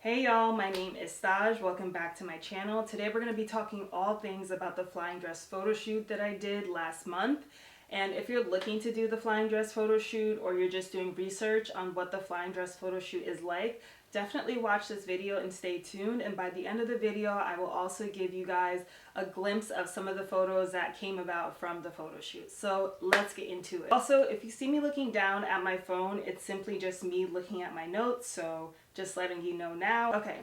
Hey y'all, my name is Staj. Welcome back to my channel. Today we're going to be talking all things about the flying dress photo shoot that I did last month. And if you're looking to do the flying dress photo shoot or you're just doing research on what the flying dress photo shoot is like, definitely watch this video and stay tuned. And by the end of the video, I will also give you guys a glimpse of some of the photos that came about from the photo shoot. So let's get into it. Also, if you see me looking down at my phone, it's simply just me looking at my notes. So just letting you know now. Okay,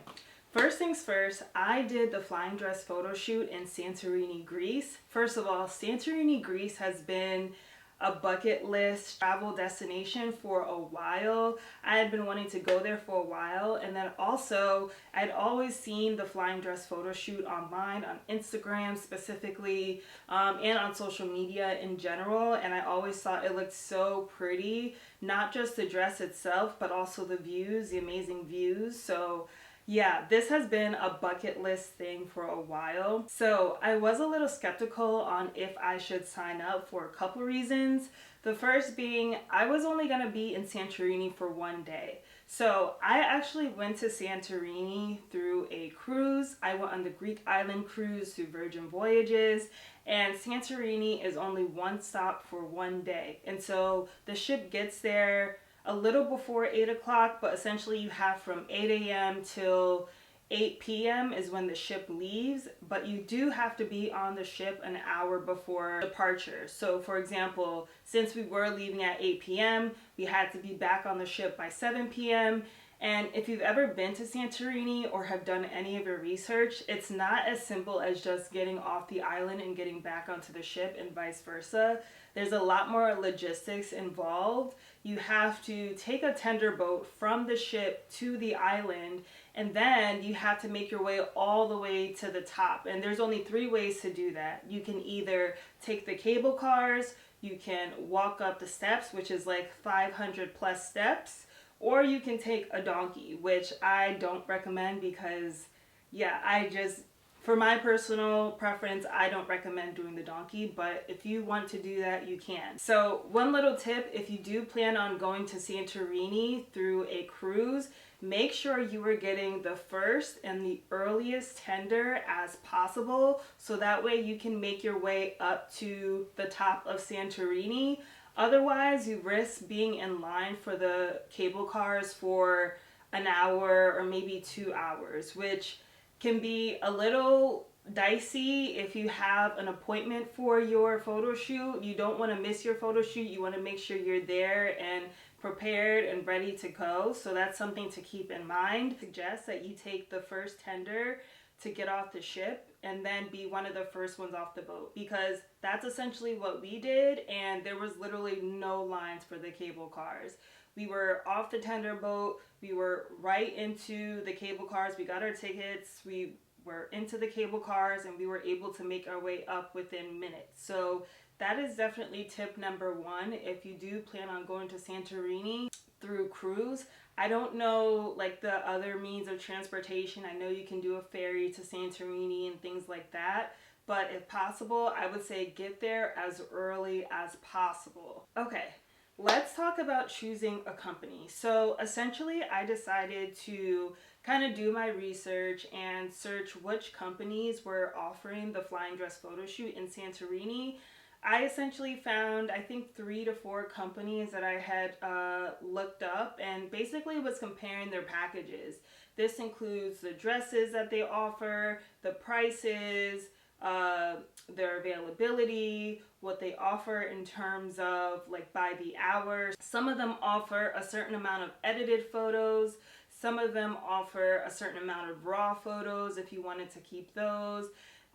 first things first, I did the flying dress photo shoot in Santorini, Greece. First of all, Santorini, Greece has been a bucket list travel destination for a while. I had been wanting to go there for a while, and then also I'd always seen the flying dress photo shoot online on Instagram specifically, and on social media in general, and I always thought it looked so pretty, not just the dress itself but also the views, the amazing views. So yeah, this has been a bucket list thing for a while. So I was a little skeptical on if I should sign up for a couple reasons. The first being, I was only going to be in Santorini for one day. So I actually went to Santorini through a cruise. I went on the Greek island cruise through Virgin Voyages, and Santorini is only one stop for one day. And so the ship gets there a little before 8 o'clock, but essentially you have from 8 a.m. till 8 p.m. is when the ship leaves, but you do have to be on the ship an hour before departure. So for example, since we were leaving at 8 p.m., we had to be back on the ship by 7 p.m. And if you've ever been to Santorini or have done any of your research, it's not as simple as just getting off the island and getting back onto the ship and vice versa. There's a lot more logistics involved. You have to take a tender boat from the ship to the island, and then you have to make your way all the way to the top. And there's only three ways to do that. You can either take the cable cars, you can walk up the steps, which is like 500 plus steps, or you can take a donkey, which I don't recommend because, yeah, for my personal preference, I don't recommend doing the donkey, but if you want to do that, you can. So one little tip, if you do plan on going to Santorini through a cruise, make sure you are getting the first and the earliest tender as possible, so that way you can make your way up to the top of Santorini. Otherwise, you risk being in line for the cable cars for an hour or maybe 2 hours, which can be a little dicey if you have an appointment for your photo shoot. You don't want to miss your photo shoot. You want to make sure you're there and prepared and ready to go. So that's something to keep in mind. I suggest that you take the first tender to get off the ship and then be one of the first ones off the boat, because that's essentially what we did, and there was literally no lines for the cable cars. We were off the tender boat, we were right into the cable cars, we got our tickets, we were into the cable cars, and we were able to make our way up within minutes. So that is definitely tip number one if you do plan on going to Santorini through cruise. I don't know like the other means of transportation. I know you can do a ferry to Santorini and things like that, but if possible, I would say get there as early as possible. Okay, let's talk about choosing a company. So essentially, I decided to kind of do my research and search which companies were offering the flying dress photo shoot in Santorini. I essentially found, I think, 3 to 4 companies that I had looked up, and basically was comparing their packages. This includes the dresses that they offer, the prices, their availability, what they offer in terms of like by the hour. Some of them offer a certain amount of edited photos. Some of them offer a certain amount of raw photos if you wanted to keep those.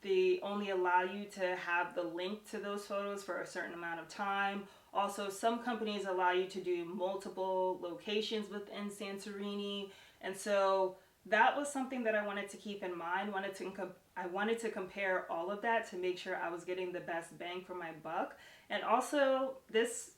They only allow you to have the link to those photos for a certain amount of time. Also, some companies allow you to do multiple locations within Santorini. And so that was something that I wanted to keep in mind. I wanted to compare all of that to make sure I was getting the best bang for my buck. And also, this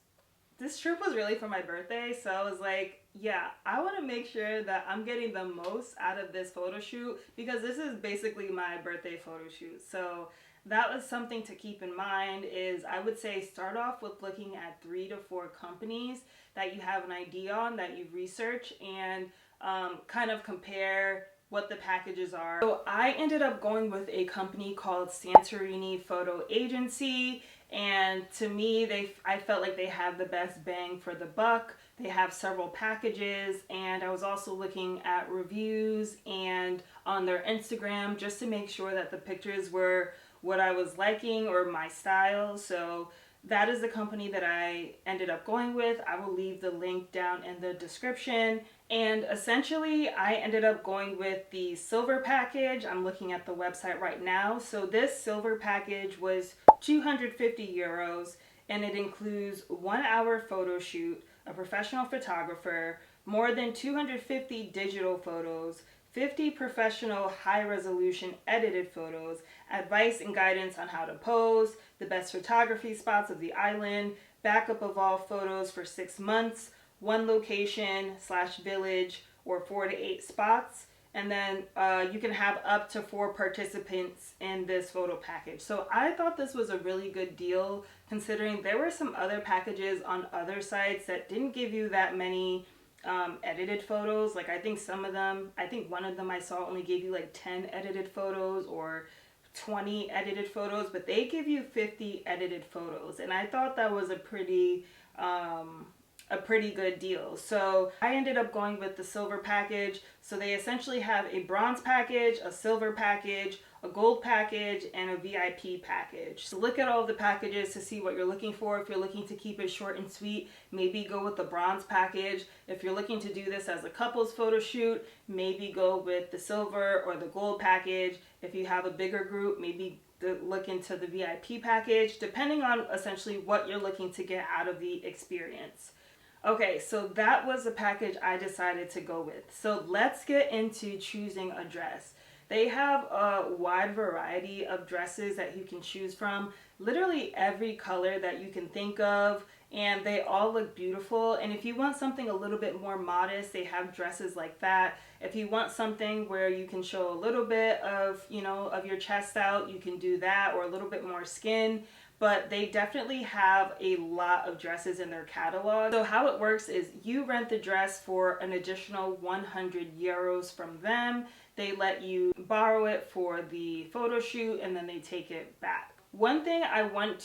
trip was really for my birthday, so I was like, yeah, I want to make sure that I'm getting the most out of this photo shoot, because this is basically my birthday photo shoot. So that was something to keep in mind. Is I would say start off with looking at 3 to 4 companies that you have an idea on, that you've researched, and kind of compare what the packages are. So I ended up going with a company called Santorini Photo Agency, and to me, I felt like they have the best bang for the buck. They have several packages, and I was also looking at reviews and on their Instagram just to make sure that the pictures were what I was liking or my style. So that is the company that I ended up going with. I will leave the link down in the description. And essentially, I ended up going with the silver package. I'm looking at the website right now. So this silver package was 250 euros, and it includes 1 hour photo shoot, a professional photographer, more than 250 digital photos, 50 professional high-resolution edited photos, advice and guidance on how to pose, the best photography spots of the island, backup of all photos for 6 months, 1 location/village or 4 to 8 spots, and then you can have up to 4 participants in this photo package. So I thought this was a really good deal, considering there were some other packages on other sites that didn't give you that many edited photos. Like I think one of them I saw only gave you like 10 edited photos or 20 edited photos, but they give you 50 edited photos, and I thought that was a pretty good deal. So I ended up going with the silver package. So they essentially have a bronze package, a silver package, a gold package, and a VIP package. So look at all the packages to see what you're looking for. If you're looking to keep it short and sweet, maybe go with the bronze package. If you're looking to do this as a couples photo shoot, maybe go with the silver or the gold package. If you have a bigger group, maybe look into the VIP package, depending on essentially what you're looking to get out of the experience. Okay, so that was the package I decided to go with. So let's get into choosing a dress. They have a wide variety of dresses that you can choose from, literally every color that you can think of, and they all look beautiful. And if you want something a little bit more modest, they have dresses like that. If you want something where you can show a little bit of, of your chest out, you can do that, or a little bit more skin. But they definitely have a lot of dresses in their catalog. So how it works is you rent the dress for an additional 100 euros from them. They let you borrow it for the photo shoot, and then they take it back. One tip that I want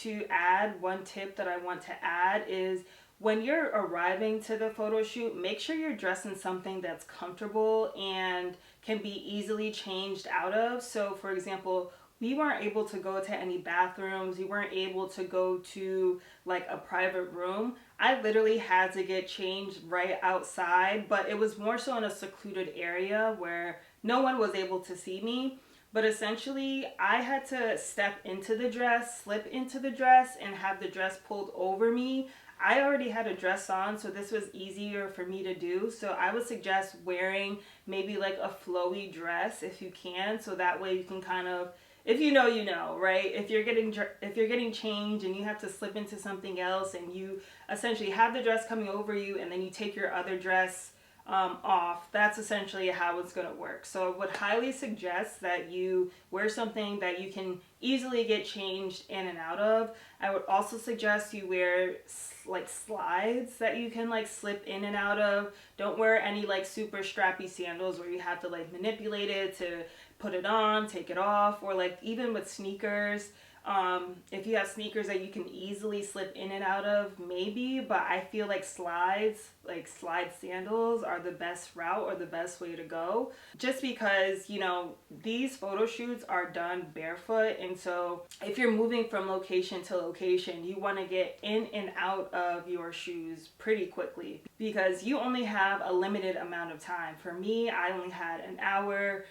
to add is when you're arriving to the photo shoot, make sure you're dressed in something that's comfortable and can be easily changed out of. So for example, we weren't able to go to any bathrooms. We weren't able to go to like a private room. I literally had to get changed right outside, but it was more so in a secluded area where no one was able to see me. But essentially, I had to step into the dress, slip into the dress, and have the dress pulled over me. I already had a dress on, so this was easier for me to do. So I would suggest wearing maybe like a flowy dress if you can, so that way you can kind of, if you know, you know, right? If you're getting changed and you have to slip into something else, and you essentially have the dress coming over you, and then you take your other dress off, that's essentially how it's going to work. So I would highly suggest that you wear something that you can easily get changed in and out of. I would also suggest you wear like slides that you can like slip in and out of. Don't wear any like super strappy sandals where you have to like manipulate it to put it on, take it off, or like even with sneakers. If you have sneakers that you can easily slip in and out of, maybe, but I feel like slide sandals are the best route or the best way to go, just because, these photo shoots are done barefoot. And so if you're moving from location to location, you want to get in and out of your shoes pretty quickly because you only have a limited amount of time. For me, I only had an hour.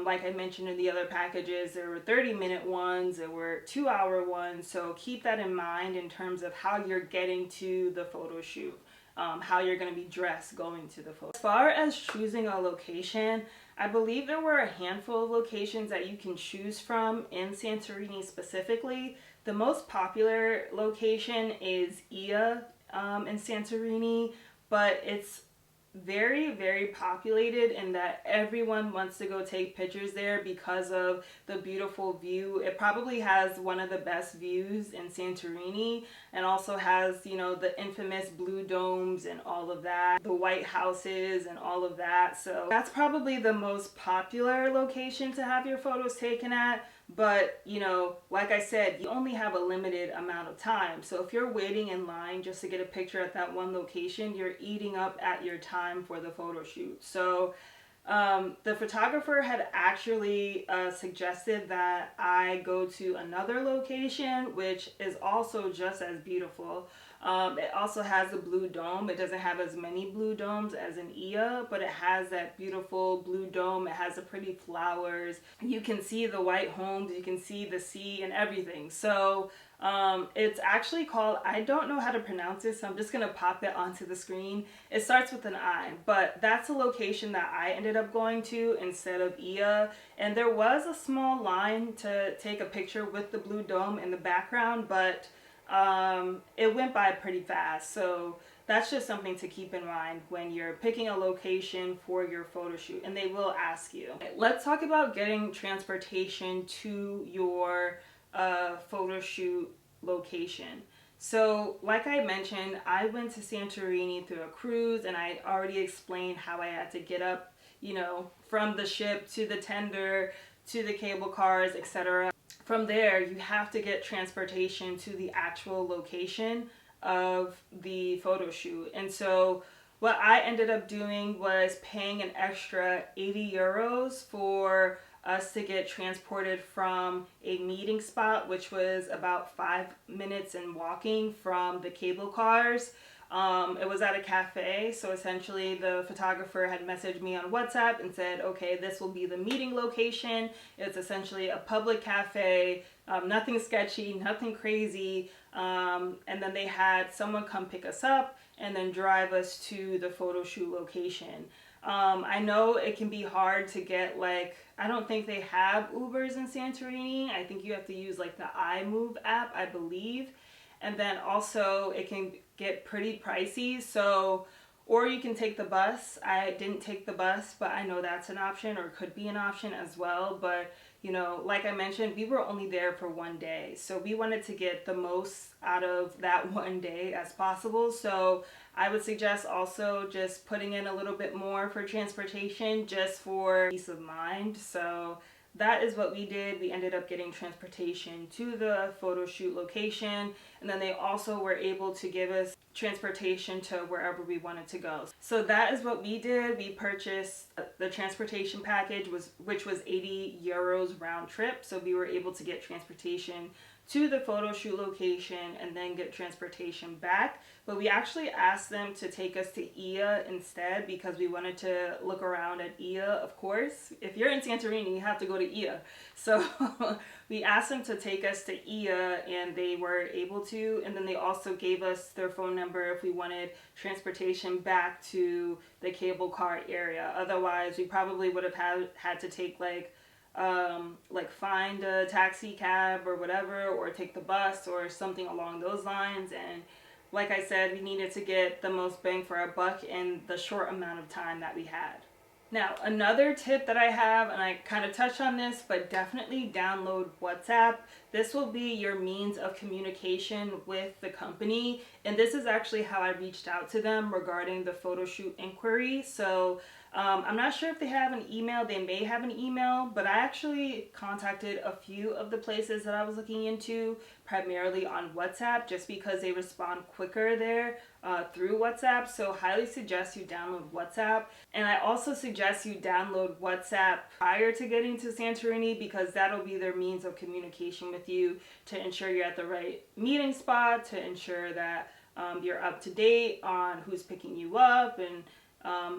Like I mentioned in the other packages, there were 30-minute ones, there were 2-hour ones, so keep that in mind in terms of how you're getting to the photo shoot, how you're going to be dressed going to the photo. As far as choosing a location, I believe there were a handful of locations that you can choose from in Santorini specifically. The most popular location is Ia in Santorini, but it's very, very populated in that everyone wants to go take pictures there because of the beautiful view. It probably has one of the best views in Santorini, and also has, you know, the infamous blue domes and all of that, the white houses and all of that. So that's probably the most popular location to have your photos taken at. But, you know, like I said, you only have a limited amount of time. So if you're waiting in line just to get a picture at that one location, you're eating up at your time for the photo shoot. So the photographer had actually suggested that I go to another location, which is also just as beautiful. It also has the blue dome. It doesn't have as many blue domes as in Ia, but it has that beautiful blue dome. It has the pretty flowers. You can see the white homes, you can see the sea and everything. So it's actually called, I don't know how to pronounce it, so I'm just going to pop it onto the screen. It starts with an I, but that's a location that I ended up going to instead of Ia. And there was a small line to take a picture with the blue dome in the background, but it went by pretty fast. So that's just something to keep in mind when you're picking a location for your photo shoot, and they will ask you. Let's talk about getting transportation to your photo shoot location. So like I mentioned, I went to Santorini through a cruise, and I already explained how I had to get up, you know, from the ship to the tender to the cable cars, etc. From there, you have to get transportation to the actual location of the photo shoot. And so what I ended up doing was paying an extra 80 euros for us to get transported from a meeting spot, which was about 5 minutes in walking from the cable cars. It was at a cafe, so essentially the photographer had messaged me on WhatsApp and said, okay, this will be the meeting location. It's essentially a public cafe, nothing sketchy, nothing crazy. And then they had someone come pick us up and then drive us to the photo shoot location. I know it can be hard to get, like, I don't think they have Ubers in Santorini. I think you have to use like the iMove app, I believe. And then also it can get pretty pricey. So, or you can take the bus. I didn't take the bus, but I know that's an option, or could be an option as well. But, you know, like I mentioned, we were only there for one day. So we wanted to get the most out of that one day as possible. So I would suggest also just putting in a little bit more for transportation, just for peace of mind. So that is what we did. We ended up getting transportation to the photo shoot location, and then they also were able to give us transportation to wherever we wanted to go. So that is what we did. We purchased the transportation package, which was 80 euros round trip. So we were able to get transportation to the photo shoot location and then get transportation back. But we actually asked them to take us to Ia instead, because we wanted to look around at Ia, of course. If you're in Santorini, you have to go to Ia. So we asked them to take us to Ia, and they were able to. And then they also gave us their phone number if we wanted transportation back to the cable car area. Otherwise, we probably would have had to take like find a taxi cab or whatever, or take the bus or something along those lines. And like I said, we needed to get the most bang for our buck in the short amount of time that we had. Now, another tip that I have, and I kind of touched on this, but definitely download WhatsApp. This will be your means of communication with the company. And this is actually how I reached out to them regarding the photo shoot inquiry. So I'm not sure if they have an email. They may have an email, but I actually contacted a few of the places that I was looking into primarily on WhatsApp, just because they respond quicker there through WhatsApp. So highly suggest you download WhatsApp. And I also suggest you download WhatsApp prior to getting to Santorini, because that'll be their means of communication with you to ensure you're at the right meeting spot, to ensure that you're up to date on who's picking you up and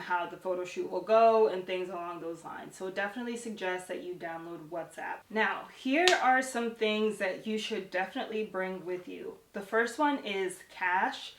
how the photo shoot will go and things along those lines. So definitely suggest that you download WhatsApp. Now, here are some things that you should definitely bring with you. The first one is cash.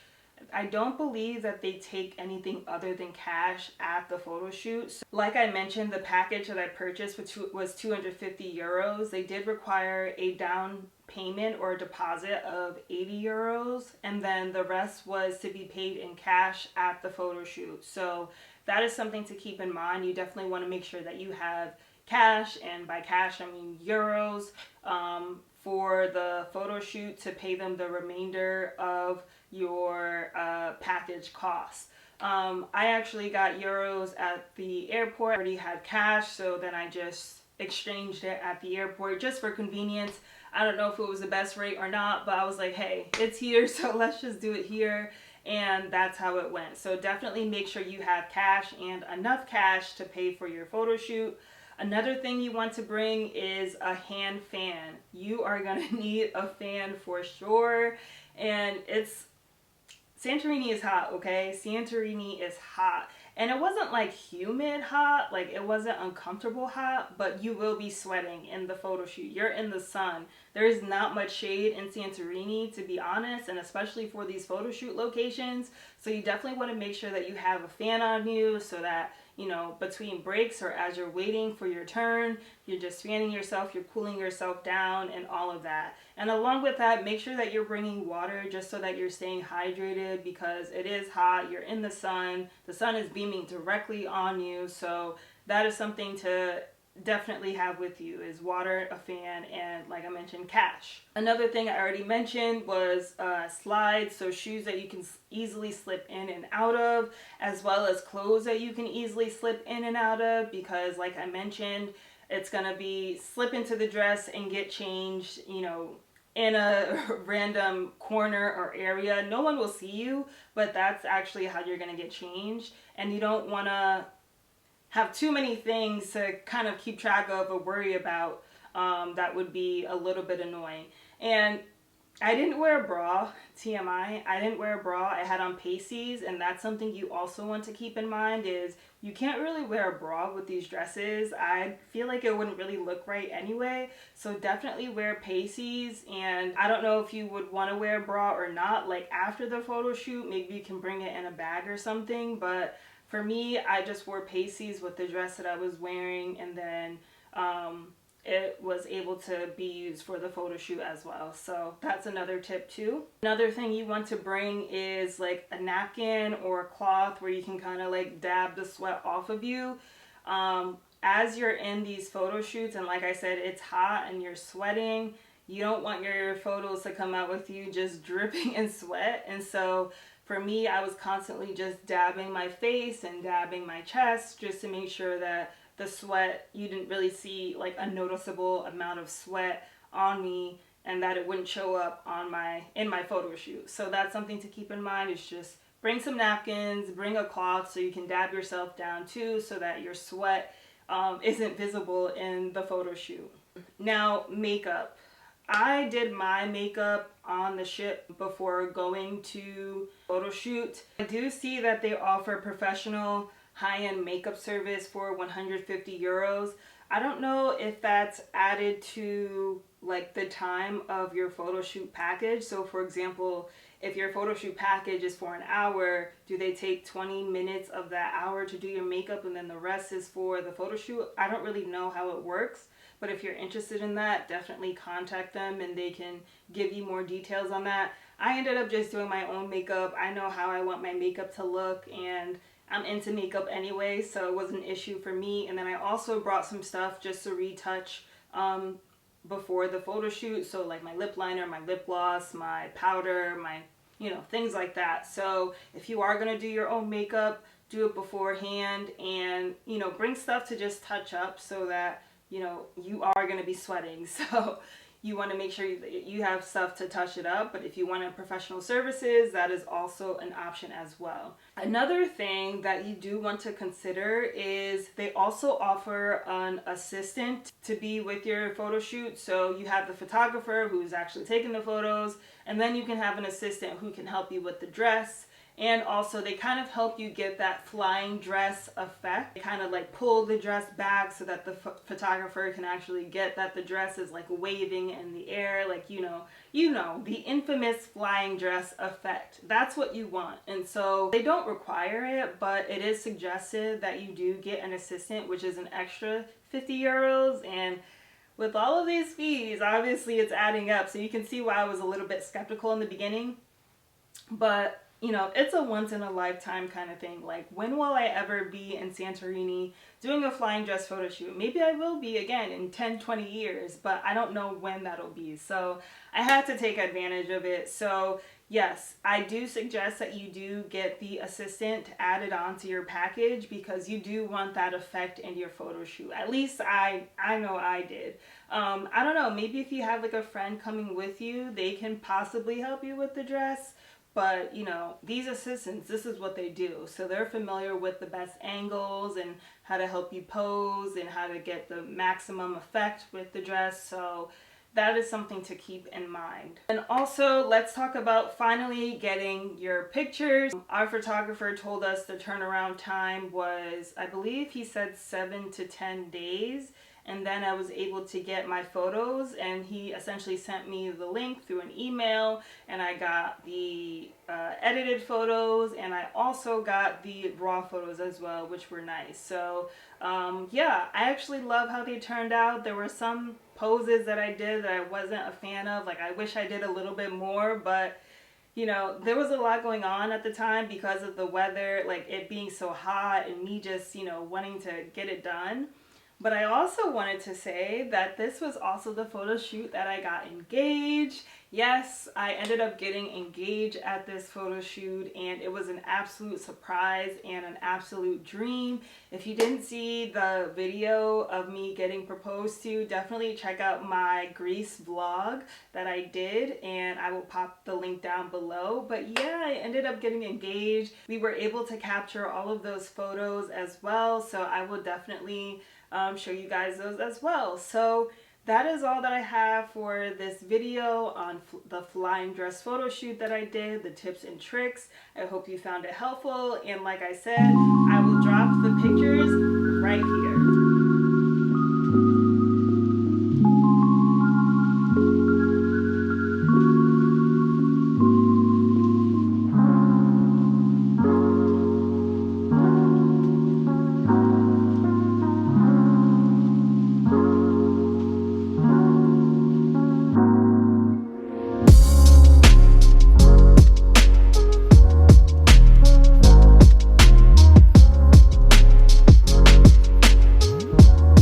I don't believe that they take anything other than cash at the photo shoot. So, like I mentioned, the package that I purchased was 250 euros. They did require a down payment or a deposit of 80 euros, and then the rest was to be paid in cash at the photo shoot. So that is something to keep in mind. You definitely want to make sure that you have cash, and by cash I mean euros, for the photo shoot to pay them the remainder of your package costs. I actually got euros at the airport. I already had cash, so then I just exchanged it at the airport just for convenience. I don't know if it was the best rate or not, but I was like, hey, it's here, so let's just do it here. And that's how it went. So definitely make sure you have cash and enough cash to pay for your photo shoot. Another thing you want to bring is a hand fan. You are going to need a fan for sure. And Santorini is hot, okay? Santorini is hot. And it wasn't like humid hot, like it wasn't uncomfortable hot, but you will be sweating in the photo shoot. You're in the sun. There is not much shade in Santorini, to be honest, and especially for these photo shoot locations. So you definitely want to make sure that you have a fan on you so that, you know, between breaks or as you're waiting for your turn, you're just fanning yourself, you're cooling yourself down and all of that. And along with that, make sure that you're bringing water just so that you're staying hydrated, because it is hot, you're in the sun is beaming directly on you. So that is something to definitely have with you, is water, a fan, and like I mentioned, cash. Another thing I already mentioned was slides, so shoes that you can easily slip in and out of, as well as clothes that you can easily slip in and out of, because like I mentioned, it's gonna be slip into the dress and get changed, you know, in a random corner or area. No one will see you, but that's actually how you're gonna get changed, and you don't wanna have too many things to kind of keep track of or worry about. That would be a little bit annoying. And I didn't wear a bra, TMI. I didn't wear a bra. I had on pasties, and that's something you also want to keep in mind, is you can't really wear a bra with these dresses. I feel like it wouldn't really look right anyway. So definitely wear pasties, and I don't know if you would want to wear a bra or not. Like after the photo shoot, maybe you can bring it in a bag or something, but for me, I just wore pasties with the dress that I was wearing, and then it was able to be used for the photo shoot as well. So that's another tip too. Another thing you want to bring is like a napkin or a cloth where you can kind of like dab the sweat off of you. As you're in these photo shoots, and like I said, it's hot and you're sweating, you don't want your photos to come out with you just dripping in sweat. And so for me, I was constantly just dabbing my face and dabbing my chest just to make sure that the sweat, you didn't really see like a noticeable amount of sweat on me, and that it wouldn't show up on in my photo shoot. So that's something to keep in mind, is just bring some napkins, bring a cloth so you can dab yourself down too, so that your sweat isn't visible in the photo shoot. Now, makeup. I did my makeup on the ship before going to photo shoot. I do see that they offer professional high-end makeup service for 150 euros. I don't know if that's added to like the time of your photo shoot package. So for example, if your photo shoot package is for an hour, do they take 20 minutes of that hour to do your makeup and then the rest is for the photo shoot? I don't really know how it works. But if you're interested in that, definitely contact them and they can give you more details on that. I ended up just doing my own makeup. I know how I want my makeup to look, and I'm into makeup anyway, so it wasn't an issue for me. And then I also brought some stuff just to retouch before the photo shoot. So like my lip liner, my lip gloss, my powder, my, you know, things like that. So if you are going to do your own makeup, do it beforehand, and, you know, bring stuff to just touch up so that, you know, you are going to be sweating. So you want to make sure you have stuff to touch it up. But if you want professional services, that is also an option as well. Another thing that you do want to consider is they also offer an assistant to be with your photo shoot. So you have the photographer who's actually taking the photos, and then you can have an assistant who can help you with the dress And also they kind of help you get that flying dress effect. They kind of like pull the dress back so that the photographer can actually get that the dress is like waving in the air, like, the infamous flying dress effect. That's what you want. And so they don't require it, but it is suggested that you do get an assistant, which is an extra 50 euros. And with all of these fees, obviously it's adding up. So you can see why I was a little bit skeptical in the beginning. But it's a once in a lifetime kind of thing. Like, when will I ever be in Santorini doing a flying dress photo shoot? Maybe I will be again in 10, 20 years, but I don't know when that'll be. So I had to take advantage of it. So yes, I do suggest that you do get the assistant added onto your package, because you do want that effect in your photo shoot. At least I know I did. I don't know, maybe if you have like a friend coming with you, they can possibly help you with the dress. But, these assistants, this is what they do. So they're familiar with the best angles and how to help you pose and how to get the maximum effect with the dress. So that is something to keep in mind. And also, let's talk about finally getting your pictures. Our photographer told us the turnaround time was, I believe he said 7 to 10 days. And then I was able to get my photos, and he essentially sent me the link through an email, and I got the edited photos, and I also got the raw photos as well, which were nice. So yeah, I actually love how they turned out. There were some poses that I did that I wasn't a fan of. Like, I wish I did a little bit more, but there was a lot going on at the time because of the weather, like it being so hot and me just, wanting to get it done. But I also wanted to say that this was also the photo shoot that I got engaged. Yes, I ended up getting engaged at this photo shoot, and it was an absolute surprise and an absolute dream. If you didn't see the video of me getting proposed to, definitely check out my Greece vlog that I did, and I will pop the link down below. But yeah, I ended up getting engaged. We were able to capture all of those photos as well, so I will definitely show you guys those as well. So that is all that I have for this video on the flying dress photo shoot that I did, the tips and tricks. I hope you found it helpful, and like I said, I will drop the pictures right